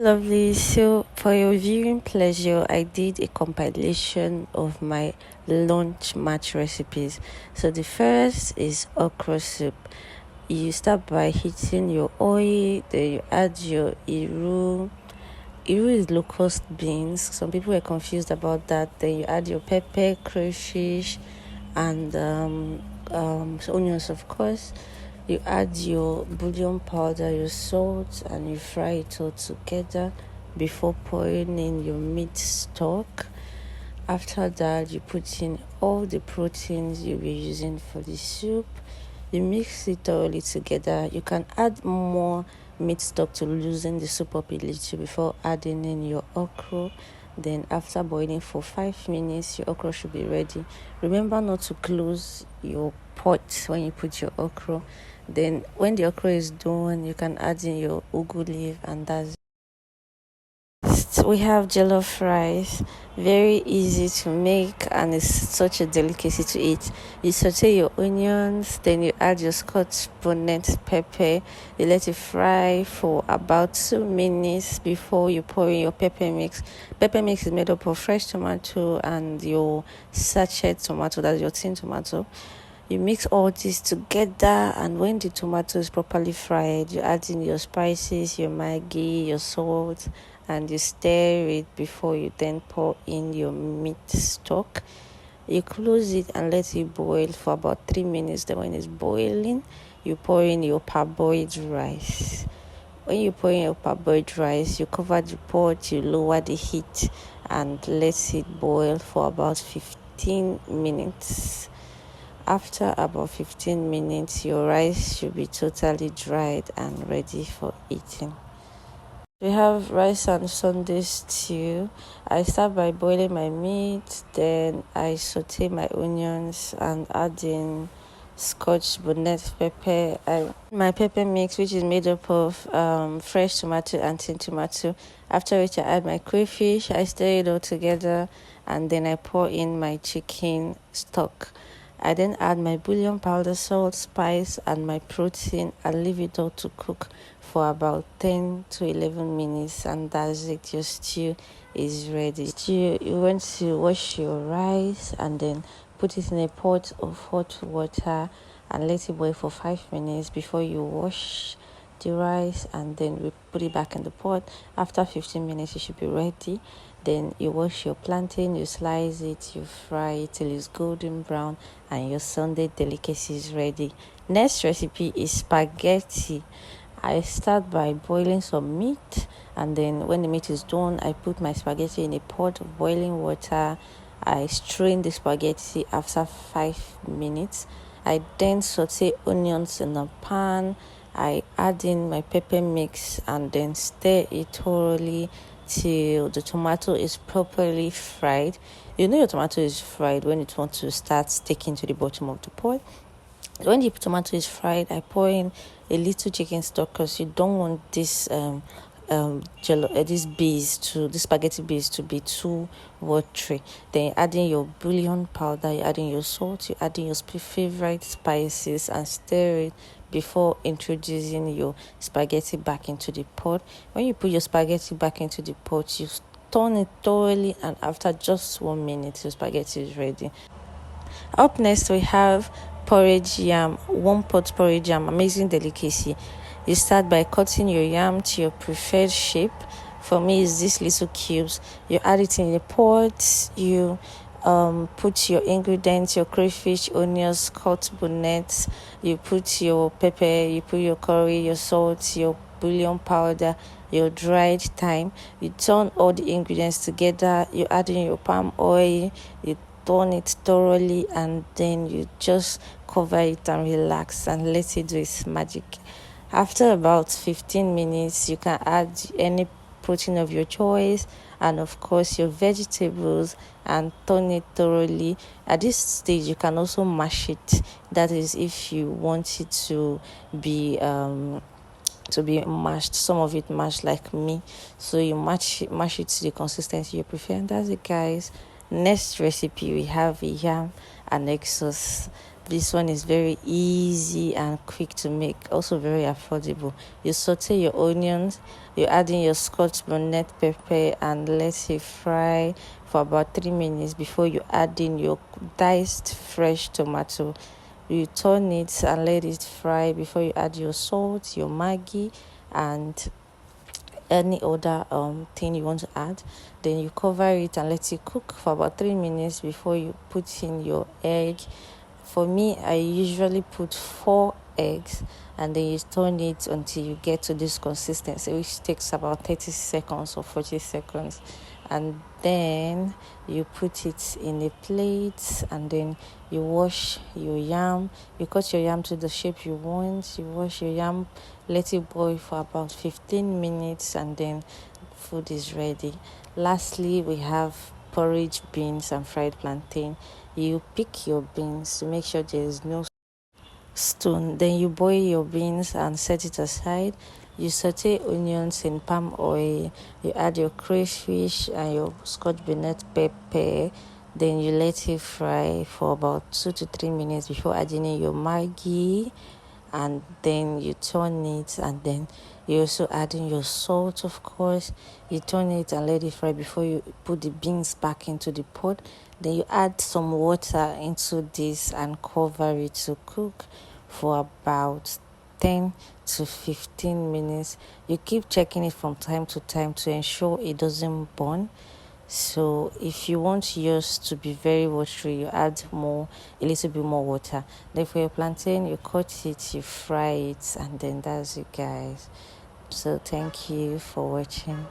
Lovely. So, for your viewing pleasure, I did a compilation of my lunch match recipes. So, the first is okra soup. You start by heating your oil, then you add your iru. Iru is locust beans. Some people were confused about that. Then you add your pepper, crayfish, and onions, of course. You add your bouillon powder, your salt, and you fry it all together before pouring in your meat stock. After that, you put in all the proteins you'll be using for the soup. You mix it thoroughly together. You can add more meat stock to loosen the soup up a little before adding in your okra. Then after boiling for 5 minutes, your okra should be ready. Remember not to close your pot when you put your okra. Then when the okra is done, you can add in your ugu leaf, and that's we have jollof rice, very easy to make, and it's such a delicacy to eat. You saute your onions, then you add your scotch bonnet pepper. You let it fry for about 2 minutes before you pour in your pepper mix. Pepper mix is made up of fresh tomato and your sachet tomato, that's your tin tomato. You mix all this together, and when the tomato is properly fried, you add in your spices, your maggi, your salt, and you stir it before you then pour in your meat stock. You close it and let it boil for about 3 minutes. Then when it's boiling, you pour in your parboiled rice. When you pour in your parboiled rice, you cover the pot, you lower the heat, and let it boil for about 15 minutes. After about 15 minutes, your rice should be totally dried and ready for eating. We have rice and Sunday stew. I start by boiling my meat, then I saute my onions and add in scotch bonnet pepper. My pepper mix, which is made up of fresh tomato and tin tomato. After which I add my crayfish. I stir it all together, and then I pour in my chicken stock. I then add my bouillon powder, salt, spice, and my protein, and leave it all to cook for about 10 to 11 minutes, and that's it. Your stew is ready. You want to wash your rice and then put it in a pot of hot water and let it boil for 5 minutes before you wash the rice, and then we put it back in the pot. After 15 minutes, it should be ready. Then you wash your plantain, you slice it, you fry it till it's golden brown, and your Sunday delicacy is ready. Next recipe is spaghetti. I start by boiling some meat, and then when the meat is done, I put my spaghetti in a pot of boiling water. I strain the spaghetti after 5 minutes. I then saute onions in a pan. I add in my pepper mix and then stir it thoroughly till the tomato is properly fried. You know your tomato is fried when it wants to start sticking to the bottom of the pot. When the tomato is fried, I pour in a little chicken stock because you don't want this this spaghetti base to be too watery. Then you add in your bouillon powder, you add in your salt, you add in your favorite spices, and stir it before introducing your spaghetti back into the pot. When you put your spaghetti back into the pot, you turn it thoroughly, and after just 1 minute, your spaghetti is ready. Up next, we have porridge yam, one pot porridge yam, amazing delicacy. You start by cutting your yam to your preferred shape. For me, it's these little cubes. You add it in a pot. You put your ingredients, your crayfish, onions, scotch bonnet. You put your pepper, you put your curry, your salt, your bouillon powder, your dried thyme. You turn all the ingredients together. You add in your palm oil. You turn it thoroughly, and then you just cover it and relax and let it do its magic. After about 15 minutes, you can add any protein of your choice and of course your vegetables and turn it thoroughly. At this stage, you can also mash it. That is, if you want it be to be mashed, some of it mashed like me, so you mash it to the consistency you prefer, and that's it, guys. Next recipe, we have yam and egg sauce. This one is very easy and quick to make, also very affordable. You saute your onions, you add in your scotch bonnet pepper and let it fry for about 3 minutes before you add in your diced fresh tomato. You turn it and let it fry before you add your salt, your Maggi, and any other thing you want to add. Then you cover it and let it cook for about 3 minutes before you put in your egg. For me, I usually put 4 eggs, and then you turn it until you get to this consistency, which takes about 30 seconds or 40 seconds. And then you put it in a plate, and then you wash your yam. You cut your yam to the shape you want. You wash your yam, let it boil for about 15 minutes, and then food is ready. Lastly, we have porridge, beans, and fried plantain. You pick your beans to make sure there is no stone. Then you boil your beans and set it aside. You saute onions in palm oil. You add your crayfish and your scotch bonnet pepper. Then you let it fry for about 2 to 3 minutes before adding in your Maggi, and then you turn it, and then you also add in your salt, of course. You turn it and let it fry before you put the beans back into the pot. Then you add some water into this and cover it to cook for about 10 to 15 minutes. You keep checking it from time to time to ensure it doesn't burn. So if you want yours to be very watery, you add a little bit more water. Then for your plantain, you cut it, you fry it, and then that's it, guys. So thank you for watching.